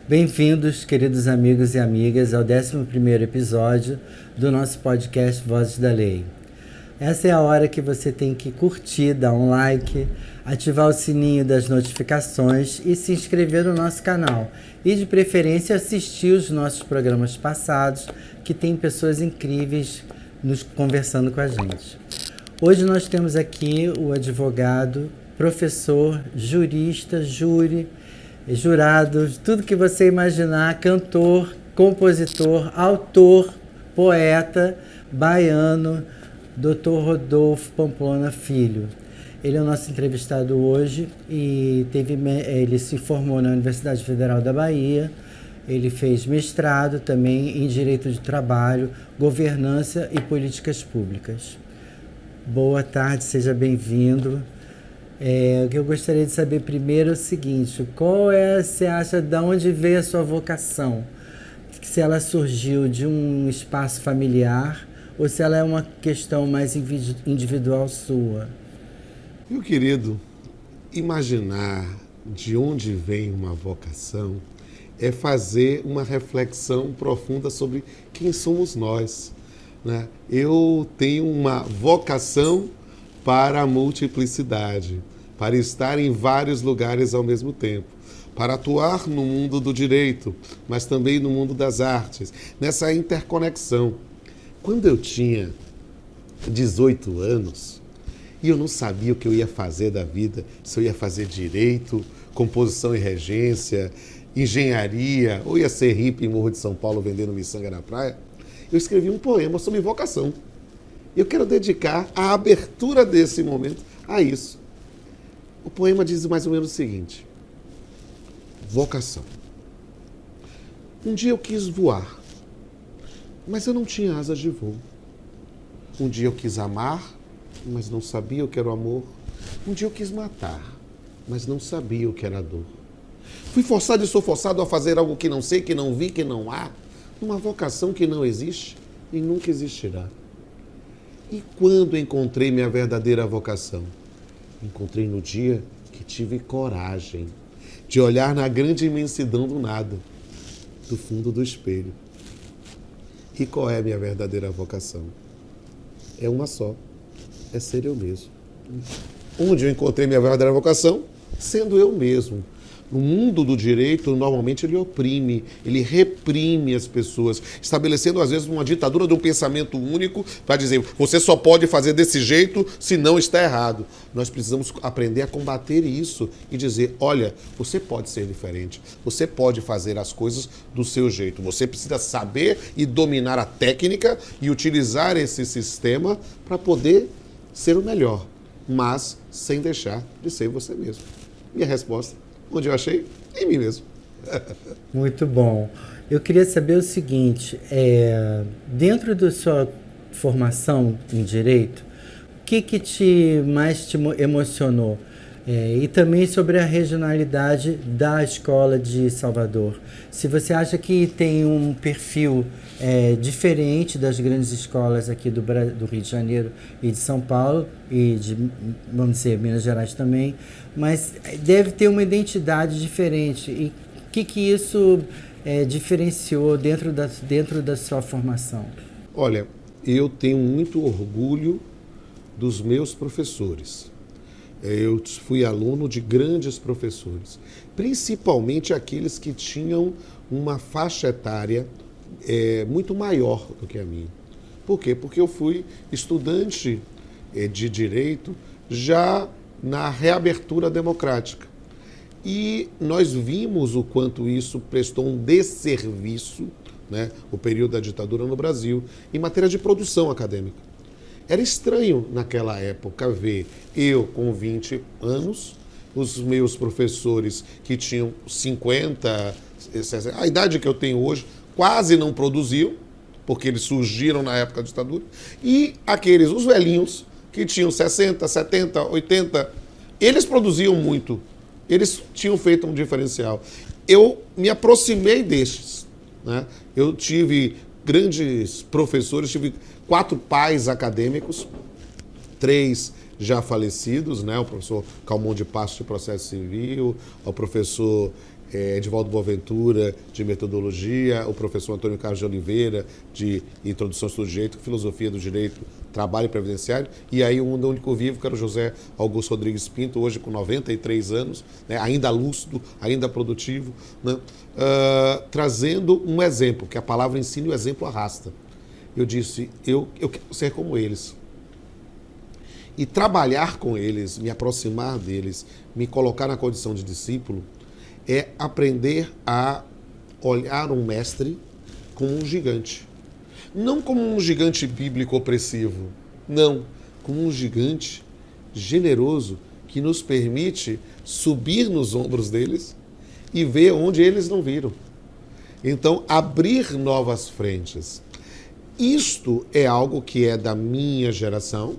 Bem-vindos, queridos amigos e amigas, ao 11º episódio do nosso podcast Vozes da Lei. Essa é a hora que você tem que curtir, dar um like, ativar o sininho das notificações e se inscrever no nosso canal. E, de preferência, assistir os nossos programas passados, que tem pessoas incríveis nos conversando com a gente. Hoje nós temos aqui o advogado, professor, jurista, jurado, tudo que você imaginar, cantor, compositor, autor, poeta, baiano, Dr. Rodolfo Pamplona Filho. Ele é o nosso entrevistado hoje e ele se formou na Universidade Federal da Bahia. Ele fez mestrado também em Direito de Trabalho, Governança e Políticas Públicas. Boa tarde, seja bem-vindo. O que eu gostaria de saber primeiro é o seguinte: você acha, de onde veio a sua vocação? Se ela surgiu de um espaço familiar ou se ela é uma questão mais individual sua? Meu querido, imaginar de onde vem uma vocação é fazer uma reflexão profunda sobre quem somos nós, né? Eu tenho uma vocação para a multiplicidade, para estar em vários lugares ao mesmo tempo, para atuar no mundo do direito, mas também no mundo das artes, nessa interconexão. Quando eu tinha 18 anos, e eu não sabia o que eu ia fazer da vida, se eu ia fazer direito, composição e regência, engenharia, ou ia ser hippie em Morro de São Paulo vendendo miçanga na praia, eu escrevi um poema sobre vocação. Eu quero dedicar a abertura desse momento a isso. O poema diz mais ou menos o seguinte: vocação. Um dia eu quis voar, mas eu não tinha asas de voo. Um dia eu quis amar, mas não sabia o que era o amor. Um dia eu quis matar, mas não sabia o que era a dor. Fui forçado e sou forçado a fazer algo que não sei, que não vi, que não há. Uma vocação que não existe e nunca existirá. E quando encontrei minha verdadeira vocação? Encontrei no dia que tive coragem de olhar na grande imensidão do nada, do fundo do espelho. E qual é a minha verdadeira vocação? É uma só, é ser eu mesmo. Onde eu encontrei minha verdadeira vocação? Sendo eu mesmo. No mundo do direito, normalmente ele oprime, ele reprime as pessoas, estabelecendo às vezes uma ditadura de um pensamento único para dizer: você só pode fazer desse jeito, senão está errado. Nós precisamos aprender a combater isso e dizer: olha, você pode ser diferente, você pode fazer as coisas do seu jeito, você precisa saber e dominar a técnica e utilizar esse sistema para poder ser o melhor, mas sem deixar de ser você mesmo. Minha resposta: onde eu achei? Em mim mesmo. Muito bom. Eu queria saber o seguinte, dentro da sua formação em Direito, o que mais te emocionou? E também sobre a regionalidade da Escola de Salvador. Se você acha que tem um perfil diferente das grandes escolas aqui do Rio de Janeiro e de São Paulo, e de, vamos dizer, Minas Gerais também, mas deve ter uma identidade diferente. E o que isso diferenciou dentro da sua formação? Olha, eu tenho muito orgulho dos meus professores. Eu fui aluno de grandes professores, principalmente aqueles que tinham uma faixa etária muito maior do que a minha. Por quê? Porque eu fui estudante de Direito já na reabertura democrática. E nós vimos o quanto isso prestou um desserviço, né, o período da ditadura no Brasil, em matéria de produção acadêmica. Era estranho naquela época ver eu com 20 anos, os meus professores que tinham 50, 60, a idade que eu tenho hoje, quase não produziam, porque eles surgiram na época da ditadura, e aqueles, os velhinhos, que tinham 60, 70, 80, eles produziam muito, eles tinham feito um diferencial. Eu me aproximei destes, né? Eu tive grandes professores, tive 4 pais acadêmicos, 3 já falecidos, né? O professor Calmon de Passos de Processo Civil, o professor Edivaldo Boaventura, de Metodologia, o professor Antônio Carlos de Oliveira, de Introdução ao Estudo do Direito, Filosofia do Direito, Trabalho Previdenciário, e aí o único vivo, que era o José Augusto Rodrigues Pinto, hoje com 93 anos, né, ainda lúcido, ainda produtivo, né, trazendo um exemplo, que a palavra ensina e o exemplo arrasta. Eu disse, eu quero ser como eles. E trabalhar com eles, me aproximar deles, me colocar na condição de discípulo, é aprender a olhar um mestre como um gigante. Não como um gigante bíblico opressivo, não, como um gigante generoso que nos permite subir nos ombros deles e ver onde eles não viram. Então, abrir novas frentes. Isto é algo que é da minha geração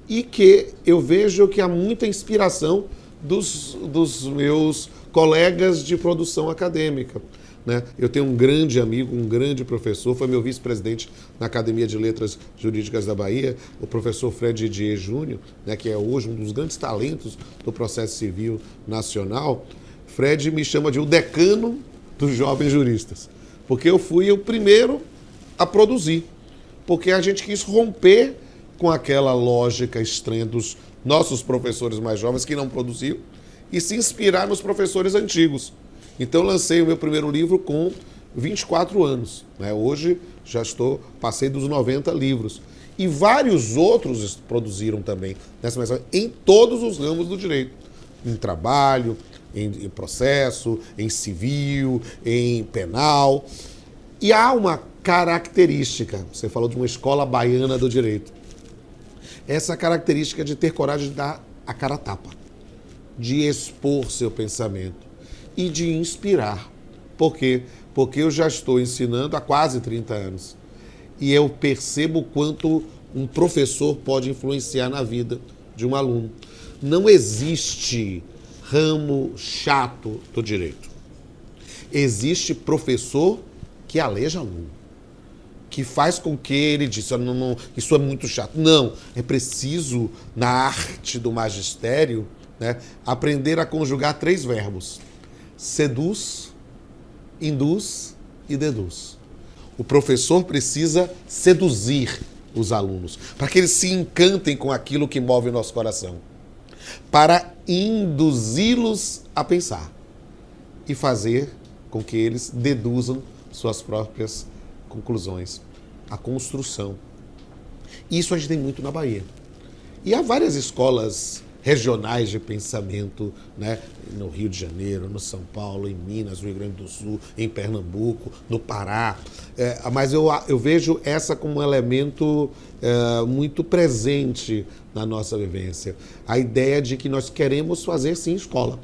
e que eu vejo que há muita inspiração dos meus colegas de produção acadêmica, né? Eu tenho um grande amigo, um grande professor, foi meu vice-presidente na Academia de Letras Jurídicas da Bahia, o professor Fred Dier Júnior, né, que é hoje um dos grandes talentos do processo civil nacional. Fred me chama de o decano dos jovens juristas, porque eu fui o primeiro a produzir, porque a gente quis romper com aquela lógica estranha dos nossos professores mais jovens que não produziam e se inspirar nos professores antigos. Então, lancei o meu primeiro livro com 24 anos. Né? Hoje, passei dos 90 livros. E vários outros produziram também, nessa mensagem, em todos os ramos do direito. Em trabalho, em processo, em civil, em penal. E há uma característica, você falou de uma escola baiana do direito. Essa característica de ter coragem de dar a cara a tapa, de expor seu pensamento e de inspirar. Por quê? Porque eu já estou ensinando há quase 30 anos e eu percebo quanto um professor pode influenciar na vida de um aluno. Não existe ramo chato do direito. Existe professor que aleja aluno, que faz com que ele diz, não, isso é muito chato. Não, é preciso, na arte do magistério, né, aprender a conjugar 3 verbos. Seduz, induz e deduz. O professor precisa seduzir os alunos, para que eles se encantem com aquilo que move o nosso coração, para induzi-los a pensar e fazer com que eles deduzam suas próprias conclusões, a construção. Isso a gente tem muito na Bahia. E há várias escolas regionais de pensamento, né? No Rio de Janeiro, no São Paulo, em Minas, no Rio Grande do Sul, em Pernambuco, no Pará. Mas eu vejo essa como um elemento muito presente na nossa vivência. A ideia de que nós queremos fazer, sim, escola.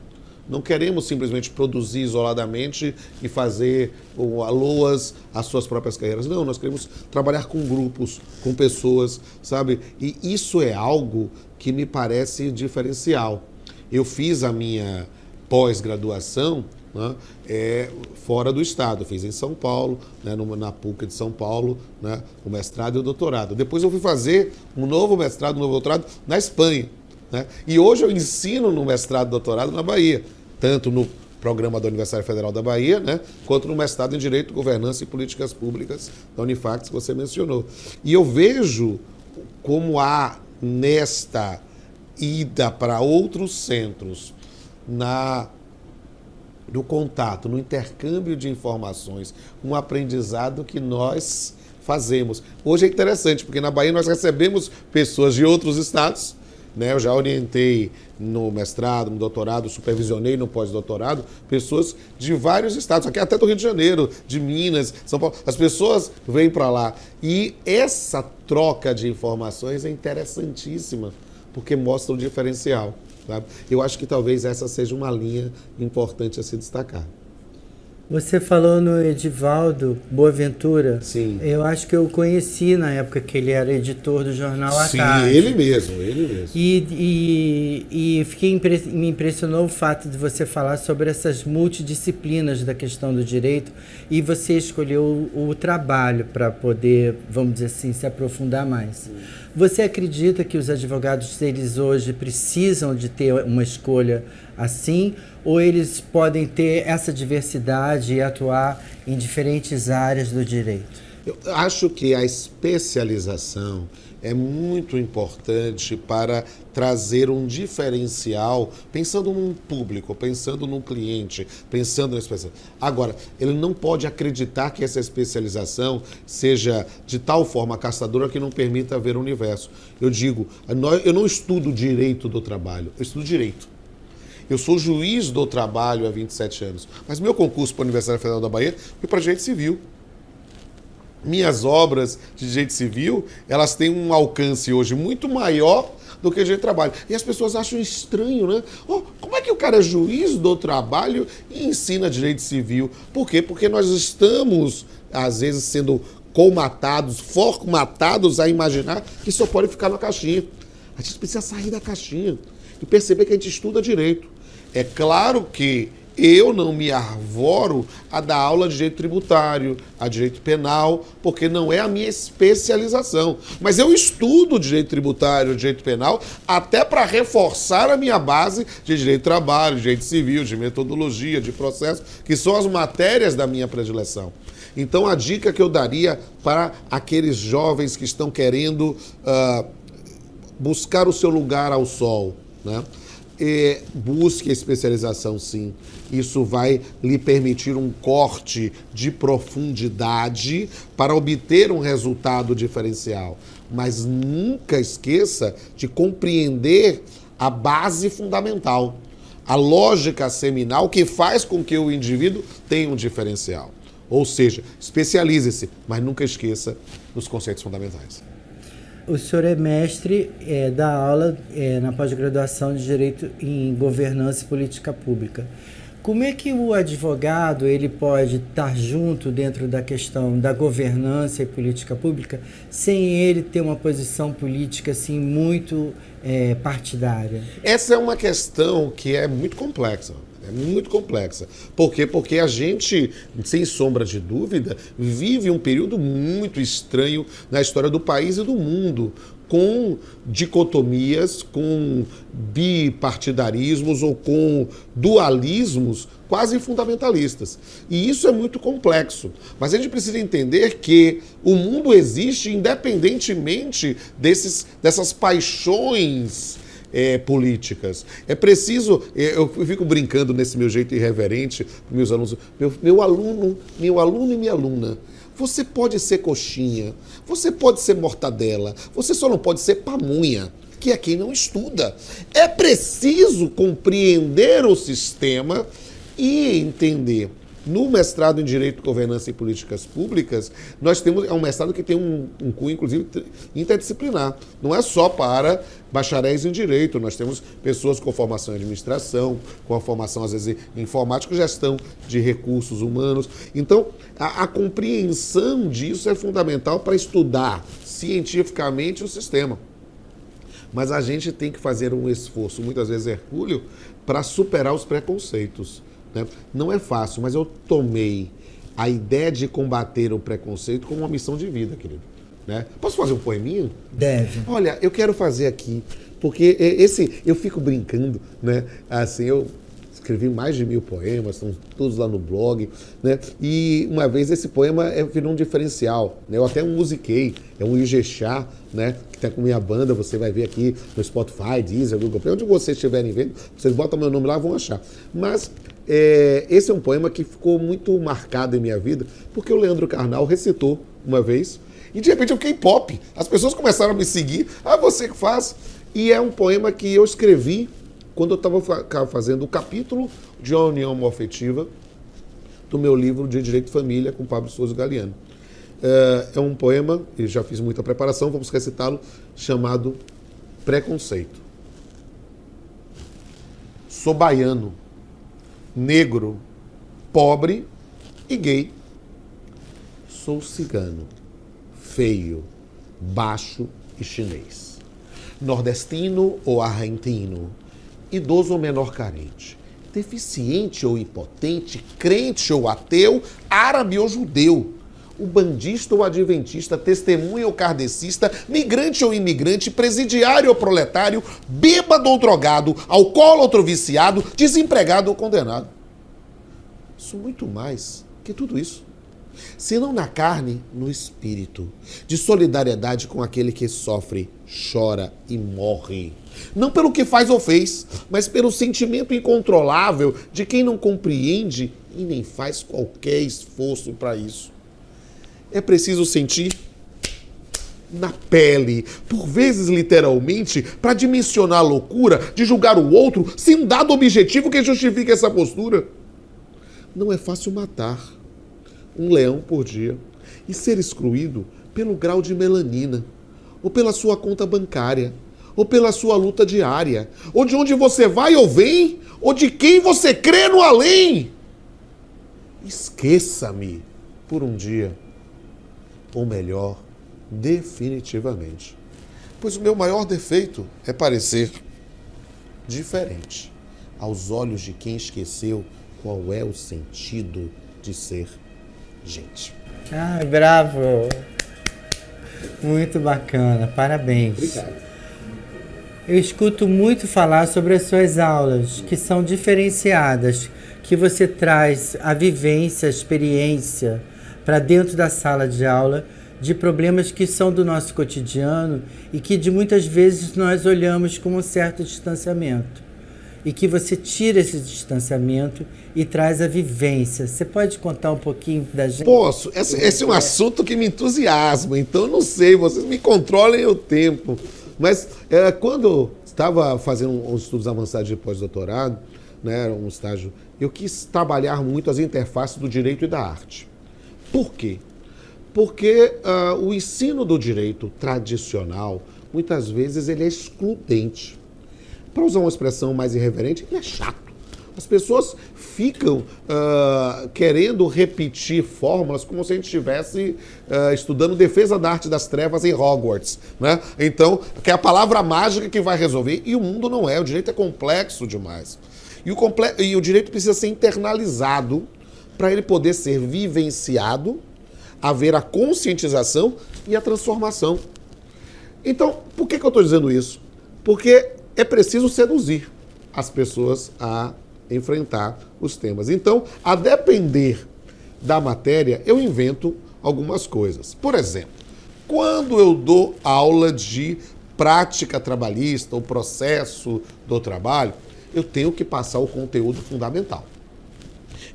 Não queremos simplesmente produzir isoladamente e fazer loas às suas próprias carreiras. Não, nós queremos trabalhar com grupos, com pessoas, sabe? E isso é algo que me parece diferencial. Eu fiz a minha pós-graduação, né, fora do estado. Eu fiz em São Paulo, né, na PUC de São Paulo, né, o mestrado e o doutorado. Depois eu fui fazer um novo mestrado, um novo doutorado na Espanha. Né? E hoje eu ensino no mestrado e doutorado na Bahia, tanto no programa da Universidade Federal da Bahia, né, quanto no mestrado em Direito, Governança e Políticas Públicas da Unifax, que você mencionou. E eu vejo como há nesta ida para outros centros, no contato, no intercâmbio de informações, um aprendizado que nós fazemos. Hoje é interessante, porque na Bahia nós recebemos pessoas de outros estados, né? Eu já orientei no mestrado, no doutorado, supervisionei no pós-doutorado, pessoas de vários estados, aqui até do Rio de Janeiro, de Minas, São Paulo. As pessoas vêm para lá. E essa troca de informações é interessantíssima, porque mostra um diferencial. Sabe? Eu acho que talvez essa seja uma linha importante a se destacar. Você falou no Edivaldo Boaventura. Sim. Eu acho que eu conheci na época que ele era editor do jornal à Sim, tarde. ele mesmo. E me impressionou o fato de você falar sobre essas multidisciplinas da questão do direito e você escolheu o trabalho para poder, vamos dizer assim, se aprofundar mais. Você acredita que os advogados deles hoje precisam de ter uma escolha assim, ou eles podem ter essa diversidade e atuar em diferentes áreas do direito? Eu acho que a especialização é muito importante para trazer um diferencial, pensando num público, pensando num cliente, pensando na especialização. Agora, ele não pode acreditar que essa especialização seja de tal forma caçadora que não permita ver o universo. Eu digo, eu não estudo direito do trabalho, eu estudo direito. Eu sou juiz do trabalho há 27 anos, mas meu concurso para a Universidade Federal da Bahia foi para direito civil. Minhas obras de direito civil, elas têm um alcance hoje muito maior do que direito de trabalho. E as pessoas acham estranho, né? Oh, como é que o cara é juiz do trabalho e ensina direito civil? Por quê? Porque nós estamos, às vezes, sendo formatados a imaginar que só pode ficar na caixinha. A gente precisa sair da caixinha e perceber que a gente estuda direito. É claro que eu não me arvoro a dar aula de direito tributário, a direito penal, porque não é a minha especialização. Mas eu estudo direito tributário, direito penal, até para reforçar a minha base de direito de trabalho, direito civil, de metodologia, de processo, que são as matérias da minha predileção. Então, a dica que eu daria para aqueles jovens que estão querendo buscar o seu lugar ao sol, né? Busque a especialização, sim. Isso vai lhe permitir um corte de profundidade para obter um resultado diferencial. Mas nunca esqueça de compreender a base fundamental, a lógica seminal que faz com que o indivíduo tenha um diferencial. Ou seja, especialize-se, mas nunca esqueça dos conceitos fundamentais. O senhor é mestre, dá aula na pós-graduação de Direito em Governança e Política Pública. Como é que o advogado ele pode estar junto dentro da questão da governança e política pública sem ele ter uma posição política assim, muito partidária? Essa é uma questão que é muito complexa. É muito complexa. Por quê? Porque a gente, sem sombra de dúvida, vive um período muito estranho na história do país e do mundo, com dicotomias, com bipartidarismos ou com dualismos quase fundamentalistas. E isso é muito complexo. Mas a gente precisa entender que o mundo existe independentemente dessas paixões políticas. É preciso, eu fico brincando nesse meu jeito irreverente para meus alunos, meu aluno e minha aluna, você pode ser coxinha, você pode ser mortadela, você só não pode ser pamonha, que é quem não estuda. É preciso compreender o sistema e entender. No mestrado em Direito, Governança e Políticas Públicas, nós temos um mestrado que tem um cunho, inclusive, interdisciplinar. Não é só para bacharéis em Direito, nós temos pessoas com formação em administração, com a formação, às vezes, em informática, gestão de recursos humanos. Então, a compreensão disso é fundamental para estudar cientificamente o sistema. Mas a gente tem que fazer um esforço, muitas vezes hercúleo, para superar os preconceitos. Não é fácil, mas eu tomei a ideia de combater o preconceito como uma missão de vida, querido. Né? Posso fazer um poeminha? Deve. Olha, eu quero fazer aqui, porque eu fico brincando, né? Assim, eu escrevi mais de 1000 poemas, estão todos lá no blog, né? E uma vez esse poema virou um diferencial, né? Eu até musiquei, é um Ijexá, né? Que está com minha banda, você vai ver aqui no Spotify, Deezer, Google Play, onde vocês estiverem vendo, vocês botam meu nome lá, vão achar. Mas esse é um poema que ficou muito marcado em minha vida, porque o Leandro Carnal recitou uma vez, e de repente eu fiquei pop. As pessoas começaram a me seguir, você que faz. E é um poema que eu escrevi quando eu estava fazendo o capítulo de uma união homoafetiva do meu livro de Direito de Família com Pablo Souza Galiano. É um poema, e já fiz muita preparação, vamos recitá-lo, chamado Preconceito. Sou baiano, negro, pobre e gay. Sou cigano, feio, baixo e chinês. Nordestino ou argentino, idoso ou menor carente, deficiente ou impotente, crente ou ateu, árabe ou judeu, O bandista ou adventista, testemunha ou kardecista, migrante ou imigrante, presidiário ou proletário, bêbado ou drogado, alcoólatra ou viciado, desempregado ou condenado. Sou muito mais que tudo isso. Senão na carne, no espírito, de solidariedade com aquele que sofre, chora e morre. Não pelo que faz ou fez, mas pelo sentimento incontrolável de quem não compreende e nem faz qualquer esforço para isso. É preciso sentir na pele, por vezes literalmente, para dimensionar a loucura de julgar o outro sem um dado objetivo que justifique essa postura. Não é fácil matar um leão por dia e ser excluído pelo grau de melanina, ou pela sua conta bancária, ou pela sua luta diária, ou de onde você vai ou vem, ou de quem você crê no além. Esqueça-me por um dia, ou melhor, definitivamente. Pois o meu maior defeito é parecer diferente aos olhos de quem esqueceu qual é o sentido de ser gente. Ai, bravo! Muito bacana, parabéns. Obrigado. Eu escuto muito falar sobre as suas aulas, que são diferenciadas, que você traz a vivência, a experiência para dentro da sala de aula de problemas que são do nosso cotidiano e que de muitas vezes nós olhamos com um certo distanciamento. E que você tira esse distanciamento e traz a vivência. Você pode contar um pouquinho da gente? Posso. Esse é um assunto que me entusiasma, então eu não sei, vocês me controlem o tempo. Mas quando eu estava fazendo uns estudos avançados de pós-doutorado, né, um estágio, eu quis trabalhar muito as interfaces do direito e da arte. Por quê? Porque o ensino do direito tradicional, muitas vezes, ele é excludente. Para usar uma expressão mais irreverente, ele é chato. As pessoas ficam querendo repetir fórmulas como se a gente estivesse estudando defesa da arte das trevas em Hogwarts, né? Então, que é a palavra mágica que vai resolver, e o mundo não é, o direito é complexo demais. E o direito precisa ser internalizado para ele poder ser vivenciado, haver a conscientização e a transformação. Então, por que eu estou dizendo isso? Porque é preciso seduzir as pessoas a enfrentar os temas. Então, a depender da matéria, eu invento algumas coisas. Por exemplo, quando eu dou aula de prática trabalhista, o processo do trabalho, eu tenho que passar o conteúdo fundamental.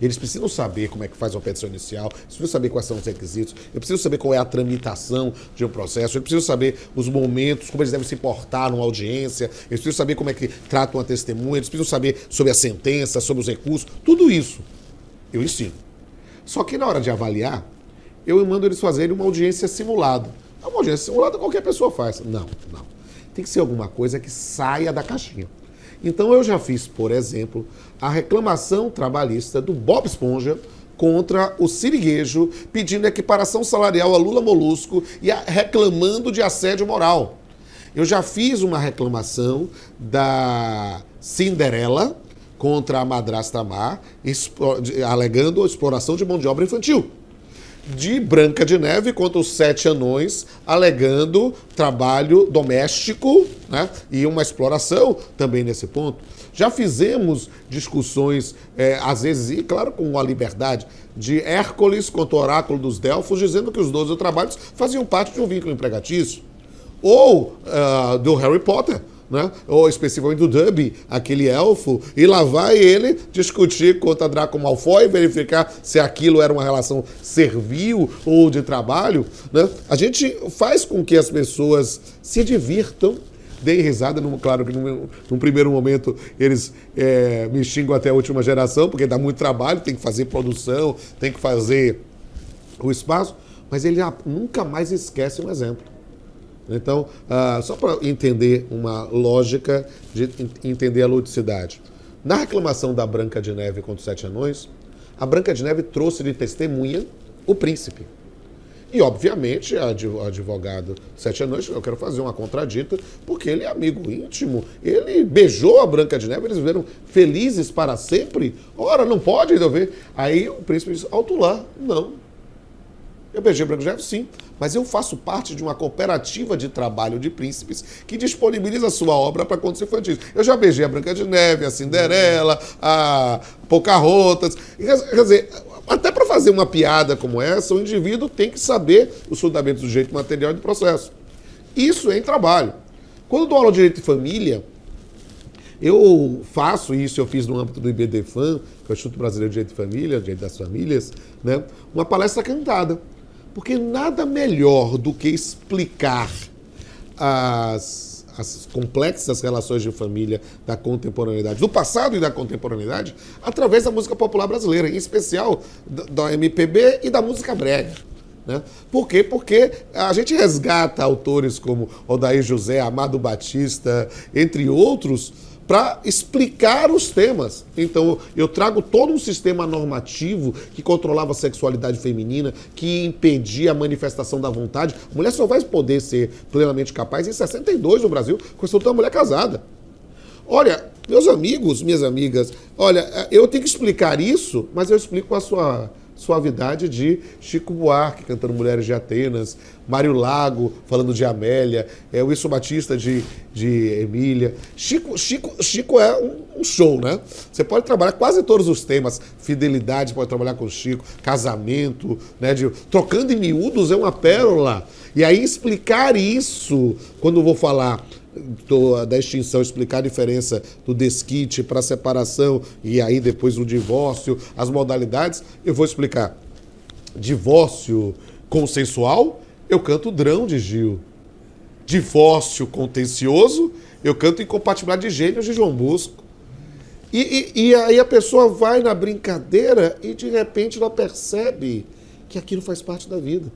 Eles precisam saber como é que faz uma petição inicial, eles precisam saber quais são os requisitos, eu preciso saber qual é a tramitação de um processo, eu preciso saber os momentos, como eles devem se portar numa audiência, eles precisam saber como é que tratam uma testemunha, eles precisam saber sobre a sentença, sobre os recursos, tudo isso eu ensino. Só que na hora de avaliar, eu mando eles fazerem uma audiência simulada. Uma audiência simulada qualquer pessoa faz. Não. Tem que ser alguma coisa que saia da caixinha. Então eu já fiz, por exemplo, a reclamação trabalhista do Bob Esponja contra o Siriguejo, pedindo equiparação salarial a Lula Molusco e reclamando de assédio moral. Eu já fiz uma reclamação da Cinderela contra a madrasta Mar, alegando a exploração de mão de obra infantil. De Branca de Neve contra os 7 anões, alegando trabalho doméstico, né, e uma exploração também nesse ponto. Já fizemos discussões, às vezes, e claro com a liberdade, de Hércules contra o oráculo dos Delfos, dizendo que os 12 trabalhos faziam parte de um vínculo empregatício. Ou do Harry Potter, né? Ou especificamente do Dobby, aquele elfo, e lá vai ele discutir contra Draco Malfoy, verificar se aquilo era uma relação servil ou de trabalho, né? A gente faz com que as pessoas se divirtam, deem risada, claro que num primeiro momento eles me xingam até a última geração, porque dá muito trabalho, tem que fazer produção, tem que fazer o espaço, mas ele nunca mais esquece um exemplo. Então, só para entender uma lógica, de entender a ludicidade. Na reclamação da Branca de Neve contra os 7 anões, a Branca de Neve trouxe de testemunha o príncipe. E, obviamente, a advogado 7 anões, eu quero fazer uma contradita, porque ele é amigo íntimo, ele beijou a Branca de Neve, eles viveram felizes para sempre. Ora, não pode, ainda ver. Aí o príncipe disse, alto lá, não. Eu beijei Branco Jefferson, sim, mas eu faço parte de uma cooperativa de trabalho de príncipes que disponibiliza a sua obra para contos infantis. Eu já beijei a Branca de Neve, a Cinderela, a Pocahontas. Quer dizer, até para fazer uma piada como essa, o indivíduo tem que saber os fundamentos do direito material e do processo. Isso é em trabalho. Quando eu dou aula de direito de família, eu faço isso, eu fiz no âmbito do IBDFAM, que é o Instituto Brasileiro de Direito de Família, Direito das Famílias, né, uma palestra cantada. Porque nada melhor do que explicar as complexas relações de família da contemporaneidade, do passado e da contemporaneidade, através da música popular brasileira, em especial da MPB e da música brega. Né? Por quê? Porque a gente resgata autores como Odair José, Amado Batista, entre outros, para explicar os temas. Então, eu trago todo um sistema normativo que controlava a sexualidade feminina, que impedia a manifestação da vontade. A mulher só vai poder ser plenamente capaz em 62 no Brasil, com a Estatuto da Mulher Casada. Olha, meus amigos, minhas amigas, olha, eu tenho que explicar isso, mas eu explico com a sua suavidade de Chico Buarque, cantando Mulheres de Atenas, Mário Lago, falando de Amélia, o Wilson Batista de Emília. Chico é um show, né? Você pode trabalhar quase todos os temas. Fidelidade, pode trabalhar com Chico, casamento, né? Trocando em miúdos é uma pérola. E aí explicar isso, quando eu vou falar da extinção, explicar a diferença do desquite para a separação e aí depois o divórcio, as modalidades, eu vou explicar. Divórcio consensual, eu canto Drão de Gil. Divórcio contencioso, eu canto Incompatibilidade de Gênios de João Bosco. E aí a pessoa vai na brincadeira e de repente ela percebe que aquilo faz parte da vida.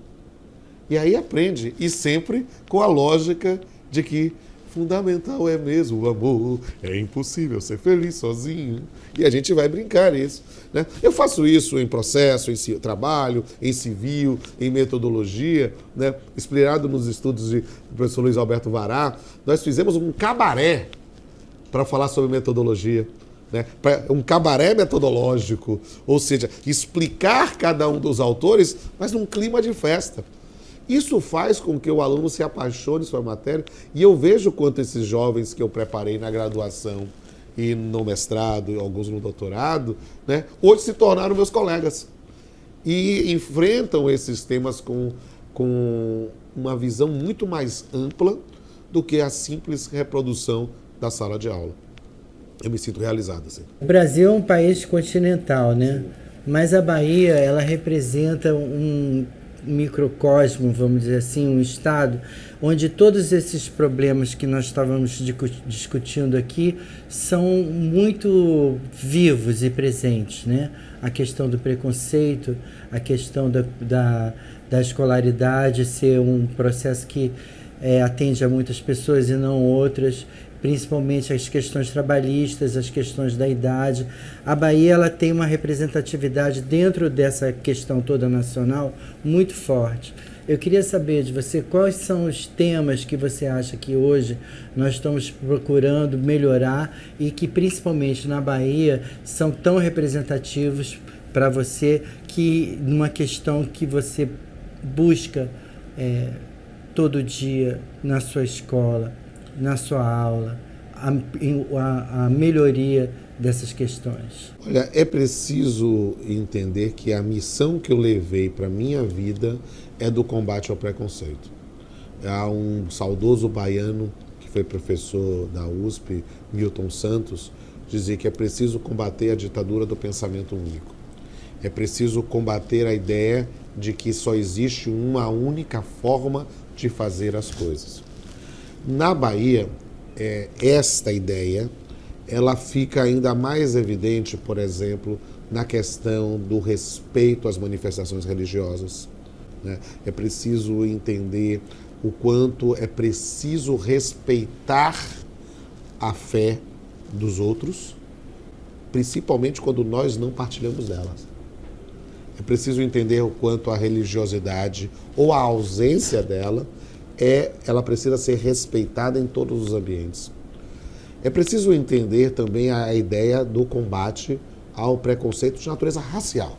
E aí aprende, e sempre com a lógica de que fundamental é mesmo o amor, é impossível ser feliz sozinho. E a gente vai brincar isso. Né? Eu faço isso em processo, em trabalho, em civil, em metodologia, né? Inspirado nos estudos do professor Luiz Alberto Vará. Nós fizemos um cabaré para falar sobre metodologia. Né? Um cabaré metodológico, ou seja, explicar cada um dos autores, mas num clima de festa. Isso faz com que o aluno se apaixone pela matéria e eu vejo quanto esses jovens que eu preparei na graduação e no mestrado, alguns no doutorado, né, hoje se tornaram meus colegas e enfrentam esses temas com uma visão muito mais ampla do que a simples reprodução da sala de aula. Eu me sinto realizado. Assim. O Brasil é um país continental, né? Mas a Bahia, ela representa um microcosmo, vamos dizer assim, um estado onde todos esses problemas que nós estávamos discutindo aqui são muito vivos e presentes, né? A questão do preconceito, a questão da escolaridade ser um processo que atende a muitas pessoas e não outras, principalmente as questões trabalhistas, as questões da idade. A Bahia ela tem uma representatividade dentro dessa questão toda nacional muito forte. Eu queria saber de você quais são os temas que você acha que hoje nós estamos procurando melhorar e que principalmente na Bahia são tão representativos para você, que numa questão que você busca todo dia na sua escola, na sua aula, a melhoria dessas questões? Olha, é preciso entender que a missão que eu levei para a minha vida é do combate ao preconceito. Há um saudoso baiano que foi professor da USP, Milton Santos, dizia que é preciso combater a ditadura do pensamento único. É preciso combater a ideia de que só existe uma única forma de fazer as coisas. Na Bahia, esta ideia ela fica ainda mais evidente, por exemplo, na questão do respeito às manifestações religiosas. Né? É preciso entender o quanto é preciso respeitar a fé dos outros, principalmente quando nós não partilhamos delas. É preciso entender o quanto a religiosidade ou a ausência dela ela precisa ser respeitada em todos os ambientes. É preciso entender também a ideia do combate ao preconceito de natureza racial.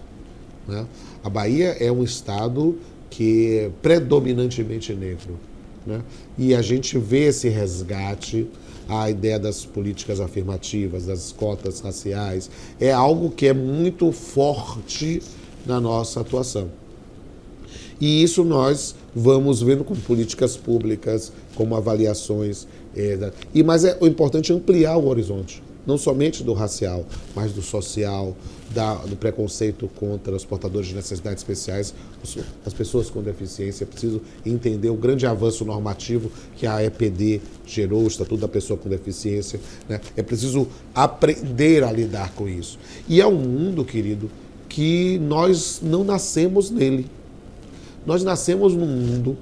Né? A Bahia é um estado que é predominantemente negro, né? E a gente vê esse resgate, a ideia das políticas afirmativas, das cotas raciais, é algo que é muito forte na nossa atuação. E isso nós vamos vendo com políticas públicas, como avaliações. Mas o importante é ampliar o horizonte, não somente do racial, mas do social, do preconceito contra os portadores de necessidades especiais, as pessoas com deficiência. É preciso entender o grande avanço normativo que a EPD gerou, o Estatuto da Pessoa com Deficiência, né? É preciso aprender a lidar com isso. E é um mundo, querido, que nós não nascemos nele. Nós nascemos num mundo,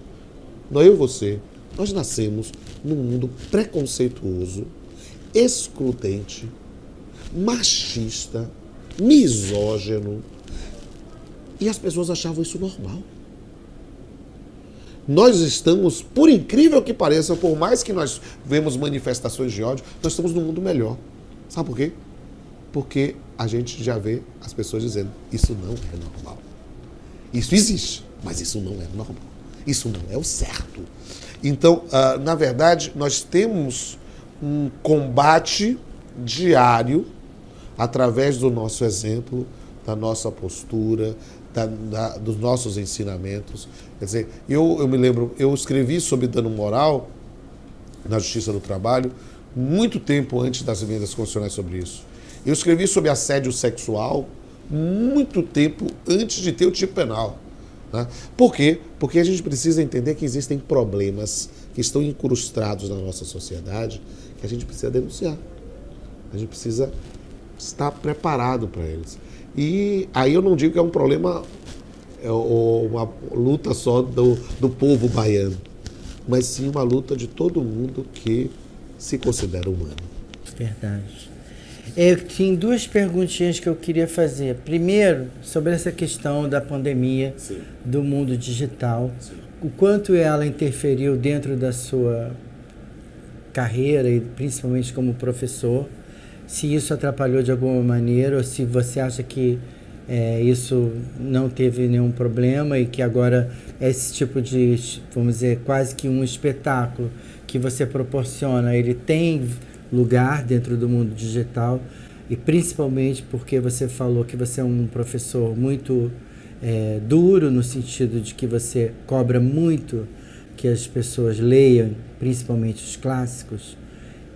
eu e você, nós nascemos num mundo preconceituoso, excludente, machista, misógino, e as pessoas achavam isso normal. Nós estamos, por incrível que pareça, por mais que nós vemos manifestações de ódio, nós estamos num mundo melhor. Sabe por quê? Porque a gente já vê as pessoas dizendo, isso não é normal. Isso existe, mas isso não é normal. Isso não é o certo. Então, na verdade, nós temos um combate diário através do nosso exemplo, da nossa postura, dos nossos ensinamentos. Quer dizer, eu me lembro, eu escrevi sobre dano moral na Justiça do Trabalho muito tempo antes das emendas constitucionais sobre isso. Eu escrevi sobre assédio sexual muito tempo antes de ter o tipo penal. Né? Por quê? Porque a gente precisa entender que existem problemas que estão incrustados na nossa sociedade que a gente precisa denunciar. A gente precisa estar preparado para eles. E aí eu não digo que é um problema, uma luta só do povo baiano, mas sim uma luta de todo mundo que se considera humano. Verdade. Eu tinha duas perguntinhas que eu queria fazer. Primeiro, sobre essa questão da pandemia, sim, do mundo digital. Sim. O quanto ela interferiu dentro da sua carreira, e principalmente como professor. Se isso atrapalhou de alguma maneira, ou se você acha que isso não teve nenhum problema e que agora esse tipo de, vamos dizer, quase que um espetáculo que você proporciona, ele tem lugar dentro do mundo digital, e principalmente porque você falou que você é um professor muito duro, no sentido de que você cobra muito que as pessoas leiam, principalmente os clássicos,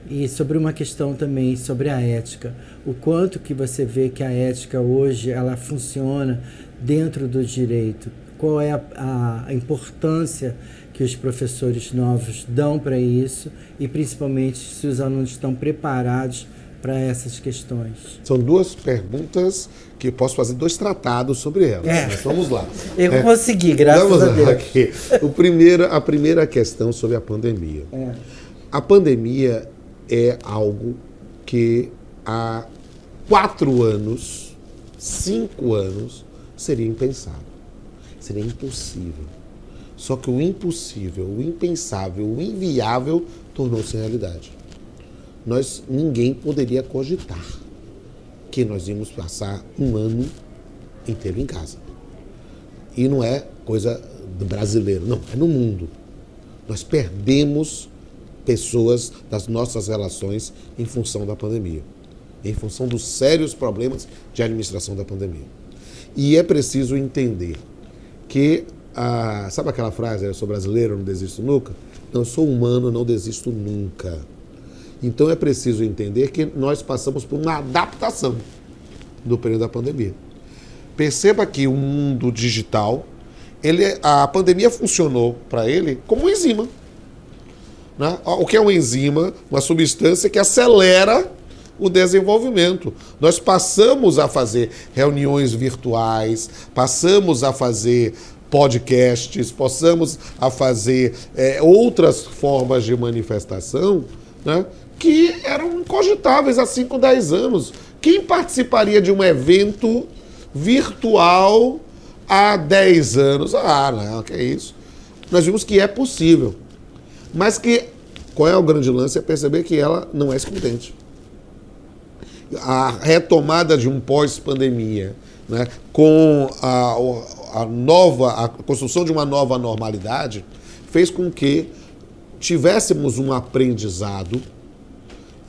e sobre uma questão também sobre a ética, o quanto que você vê que a ética hoje ela funciona dentro do direito, qual é a importância que os professores novos dão para isso e principalmente se os alunos estão preparados para essas questões. São duas perguntas que eu posso fazer 2 tratados sobre elas. Mas vamos lá. Eu consegui, graças a Deus. Aqui. A primeira questão sobre a pandemia. A pandemia é algo que há 4 anos, 5 anos, seria impensável. Seria impossível. Só que o impossível, o impensável, o inviável tornou-se realidade. Ninguém poderia cogitar que nós íamos passar um ano inteiro em casa. E não é coisa do brasileiro, não, é no mundo. Nós perdemos pessoas das nossas relações em função da pandemia, em função dos sérios problemas de administração da pandemia. E é preciso entender que, sabe aquela frase, eu sou brasileiro, não desisto nunca? Não, eu sou humano, não desisto nunca. Então é preciso entender que nós passamos por uma adaptação no período da pandemia. Perceba que o mundo digital, a pandemia funcionou para ele como uma enzima. Né? O que é uma enzima? Uma substância que acelera o desenvolvimento. Nós passamos a fazer reuniões virtuais, passamos a fazer podcasts, passamos a fazer outras formas de manifestação, né, que eram incogitáveis há 5, 10 anos. Quem participaria de um evento virtual há 10 anos? Não, que é isso. Nós vimos que é possível. Mas qual é o grande lance? É perceber que ela não é excludente. A retomada de um pós-pandemia, né, com a construção de uma nova normalidade fez com que tivéssemos um aprendizado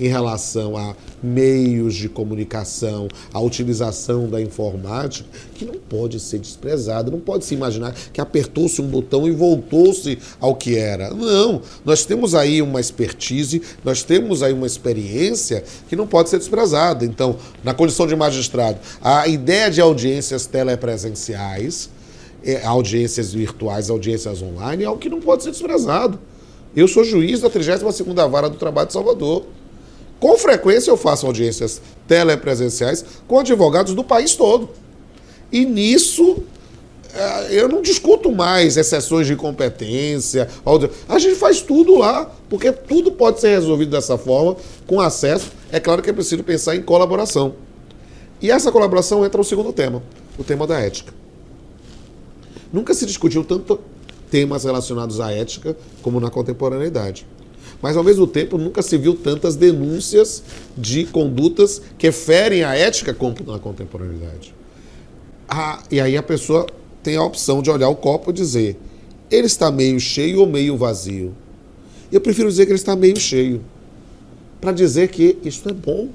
em relação a meios de comunicação, a utilização da informática, que não pode ser desprezada, não pode se imaginar que apertou-se um botão e voltou-se ao que era. Não, nós temos aí uma expertise, nós temos aí uma experiência que não pode ser desprezada. Então, na condição de magistrado, a ideia de audiências telepresenciais, audiências virtuais, audiências online, é algo que não pode ser desprezado. Eu sou juiz da 32ª Vara do Trabalho de Salvador. Com frequência eu faço audiências telepresenciais com advogados do país todo. E nisso eu não discuto mais exceções de competência. A gente faz tudo lá, porque tudo pode ser resolvido dessa forma, com acesso. É claro que é preciso pensar em colaboração. E essa colaboração entra no segundo tema, o tema da ética. Nunca se discutiu tanto temas relacionados à ética como na contemporaneidade. Mas, ao mesmo tempo, nunca se viu tantas denúncias de condutas que ferem a ética como na contemporaneidade. E aí a pessoa tem a opção de olhar o copo e dizer, ele está meio cheio ou meio vazio? Eu prefiro dizer que ele está meio cheio, para dizer que isso é bom.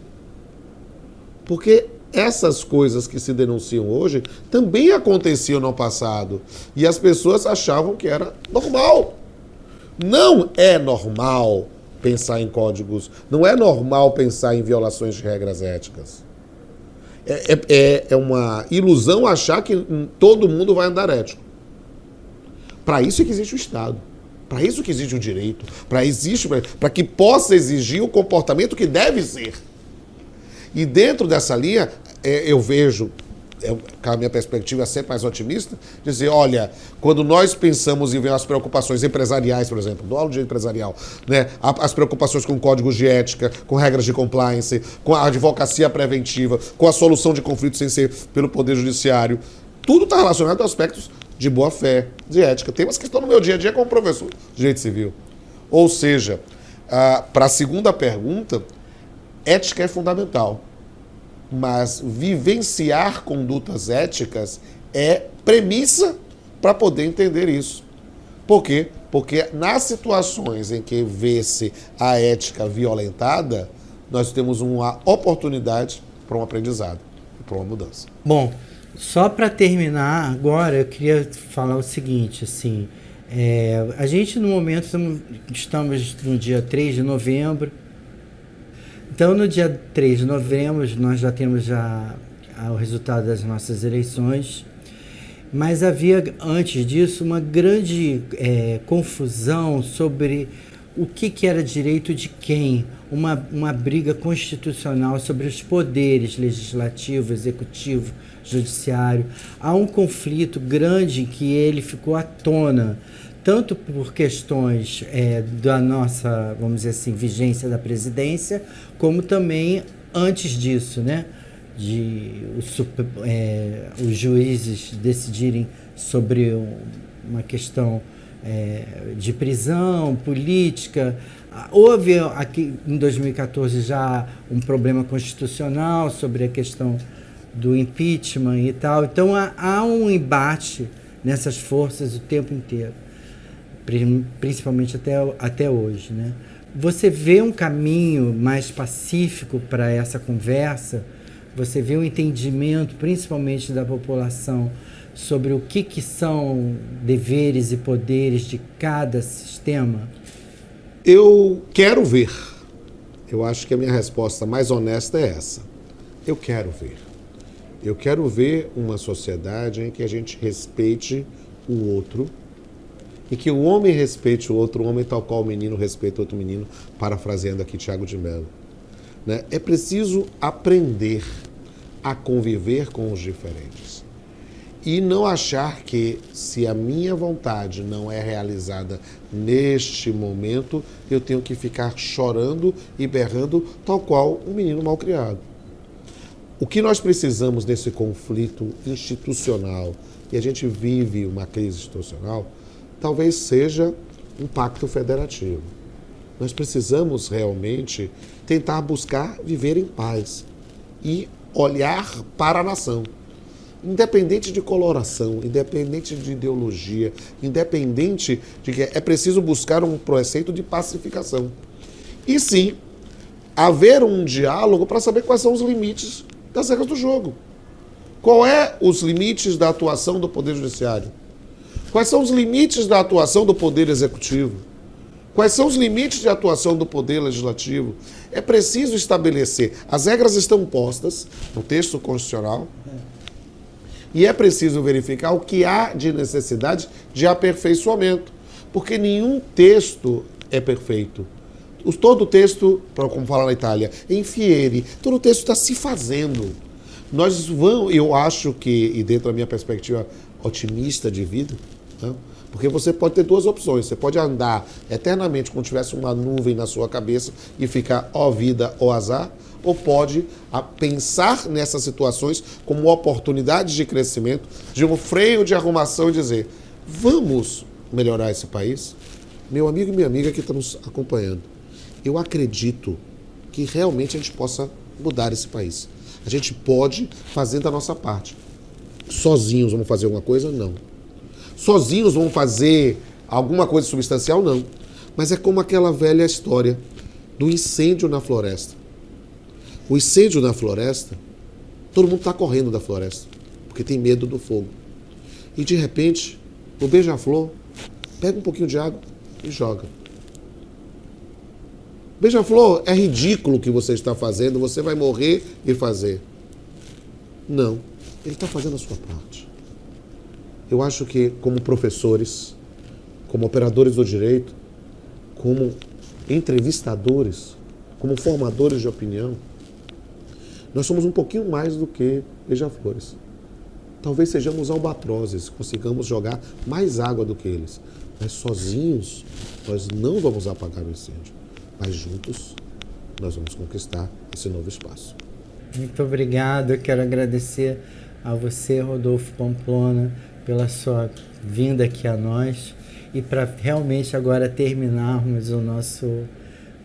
Porque essas coisas que se denunciam hoje também aconteciam no passado. E as pessoas achavam que era normal. Não é normal pensar em códigos, não é normal pensar em violações de regras éticas. É uma ilusão achar que todo mundo vai andar ético. Para isso é que existe o Estado, para isso que existe o direito, para que possa exigir o comportamento que deve ser. E dentro dessa linha, eu vejo, a minha perspectiva é sempre mais otimista, dizer, olha, quando nós pensamos em ver as preocupações empresariais, por exemplo, do direito empresarial, né, as preocupações com códigos de ética, com regras de compliance, com a advocacia preventiva, com a solução de conflitos sem ser pelo Poder Judiciário, tudo está relacionado a aspectos de boa-fé, de ética. Temas que estão no meu dia a dia como professor de direito civil. Ou seja, para a segunda pergunta, ética é fundamental. Mas vivenciar condutas éticas é premissa para poder entender isso. Por quê? Porque nas situações em que vê-se a ética violentada, nós temos uma oportunidade para um aprendizado e para uma mudança. Bom, só para terminar agora, eu queria falar o seguinte, assim, a gente no momento estamos no dia 3 de novembro. Então, no dia 3 de novembro, nós já temos o resultado das nossas eleições, mas havia, antes disso, uma grande confusão sobre o que era direito de quem, uma briga constitucional sobre os poderes legislativo, executivo, judiciário. Há um conflito grande que ele ficou à tona, tanto por questões da nossa, vamos dizer assim, vigência da presidência, como também antes disso, né? Os juízes decidirem sobre uma questão de prisão política. Houve aqui em 2014 já um problema constitucional sobre a questão do impeachment e tal. Então há um embate nessas forças o tempo inteiro, principalmente até hoje, né? Você vê um caminho mais pacífico para essa conversa? Você vê um entendimento, principalmente da população, sobre o que são deveres e poderes de cada sistema? Eu quero ver. Eu acho que a minha resposta mais honesta é essa. Eu quero ver. Eu quero ver uma sociedade em que a gente respeite o outro, e que o homem respeite o outro homem tal qual o menino respeita o outro menino, parafraseando aqui Tiago de Mello. Né? É preciso aprender a conviver com os diferentes. E não achar que, se a minha vontade não é realizada neste momento, eu tenho que ficar chorando e berrando tal qual um menino mal criado. O que nós precisamos nesse conflito institucional, e a gente vive uma crise institucional, talvez seja um pacto federativo. Nós precisamos realmente tentar buscar viver em paz e olhar para a nação. independente de coloração, independente de ideologia, independente de que é preciso buscar um preceito de pacificação. E sim, haver um diálogo para saber quais são os limites das regras do jogo. Qual é os limites da atuação do Poder Judiciário? Quais são os limites da atuação do Poder Executivo? Quais são os limites de atuação do Poder Legislativo? É preciso estabelecer. As regras estão postas no texto constitucional e é preciso verificar o que há de necessidade de aperfeiçoamento, porque nenhum texto é perfeito. Todo texto, como fala na Itália, infiere, todo texto está se fazendo. Eu acho que, e dentro da minha perspectiva otimista de vida, né, porque você pode ter duas opções. Você pode andar eternamente como se tivesse uma nuvem na sua cabeça e ficar ó vida, ó azar, ou pode pensar nessas situações como oportunidades de crescimento, de um freio de arrumação e dizer, vamos melhorar esse país? Meu amigo e minha amiga que estão nos acompanhando, eu acredito que realmente a gente possa mudar esse país. A gente pode fazer da nossa parte. Sozinhos vamos fazer alguma coisa? Não. Sozinhos vamos fazer alguma coisa substancial? Não. Mas é como aquela velha história do incêndio na floresta. O incêndio na floresta, todo mundo está correndo da floresta, porque tem medo do fogo. E de repente, o beija-flor pega um pouquinho de água e joga. Beija-flor, é ridículo o que você está fazendo, você vai morrer e fazer. Não, ele está fazendo a sua parte. Eu acho que, como professores, como operadores do direito, como entrevistadores, como formadores de opinião, nós somos um pouquinho mais do que beija-flores. Talvez sejamos albatrozes, consigamos jogar mais água do que eles. Mas sozinhos, nós não vamos apagar o incêndio. Mas juntos, nós vamos conquistar esse novo espaço. Muito obrigado. Eu quero agradecer a você, Rodolfo Pamplona, pela sua vinda aqui a nós. E para realmente agora terminarmos o nosso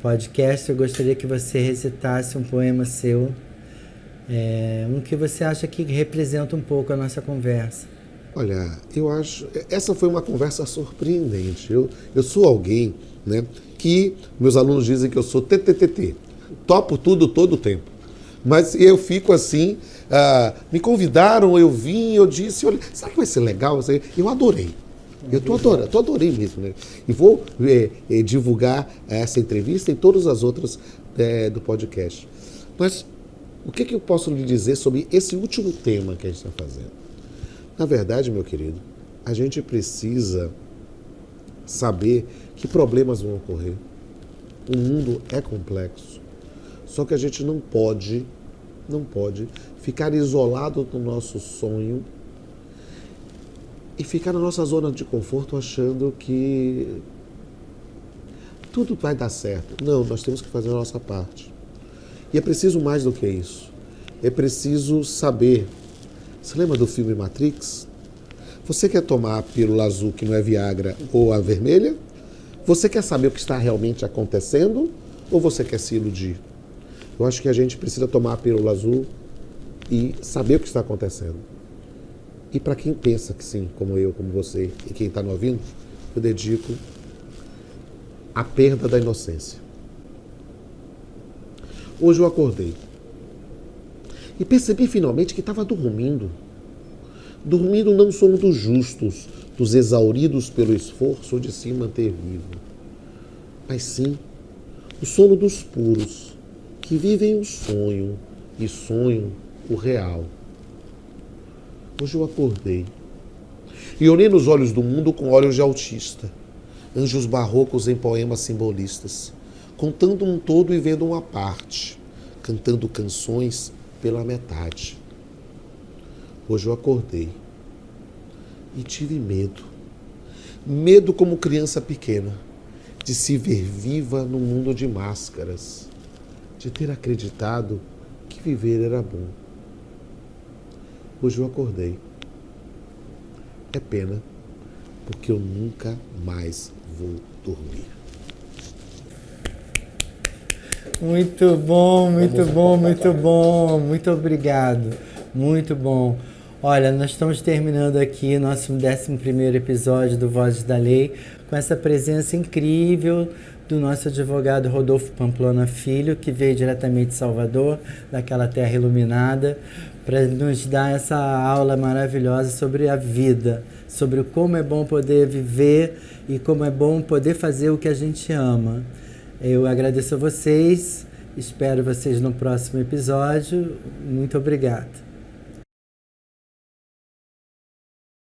podcast, eu gostaria que você recitasse um poema seu, um que você acha que representa um pouco a nossa conversa. Olha, eu acho... Essa foi uma conversa surpreendente. Eu sou alguém, né, que meus alunos dizem que eu sou TTTT. Topo tudo todo o tempo. Mas eu fico assim... me convidaram, eu vim, eu disse... Olha, será que vai ser legal? Eu adorei. Eu adorei mesmo. Né? E vou divulgar essa entrevista e todas as outras do podcast. Mas o que eu posso lhe dizer sobre esse último tema que a gente está fazendo? Na verdade, meu querido, a gente precisa saber que problemas vão ocorrer. O mundo é complexo. Só que a gente não pode ficar isolado do nosso sonho e ficar na nossa zona de conforto achando que tudo vai dar certo. Não, nós temos que fazer a nossa parte. E é preciso mais do que isso. É preciso saber. Você lembra do filme Matrix? Você quer tomar a pílula azul, que não é Viagra, ou a vermelha? Você quer saber o que está realmente acontecendo? Ou você quer se iludir? Eu acho que a gente precisa tomar a pílula azul e saber o que está acontecendo. E para quem pensa que sim, como eu, como você, e quem está me ouvindo, eu dedico a perda da inocência. Hoje eu acordei e percebi finalmente que estava dormindo. Dormindo não são dos justos, dos exauridos pelo esforço de se manter vivo, mas sim o sono dos puros, que vivem o sonho e sonham o real. Hoje eu acordei e olhei nos olhos do mundo com olhos de autista, anjos barrocos em poemas simbolistas, contando um todo e vendo uma parte, cantando canções pela metade. Hoje eu acordei e tive medo. Medo como criança pequena, de se ver viva num mundo de máscaras, de ter acreditado que viver era bom. Hoje eu acordei. É pena, porque eu nunca mais vou dormir. Muito bom, muito bom, muito bom. Muito obrigado. Muito bom. Olha, nós estamos terminando aqui nosso 11º episódio do Vozes da Lei com essa presença incrível do nosso advogado Rodolfo Pamplona Filho, que veio diretamente de Salvador, daquela terra iluminada, para nos dar essa aula maravilhosa sobre a vida, sobre como é bom poder viver e como é bom poder fazer o que a gente ama. Eu agradeço a vocês, espero vocês no próximo episódio. Muito obrigada.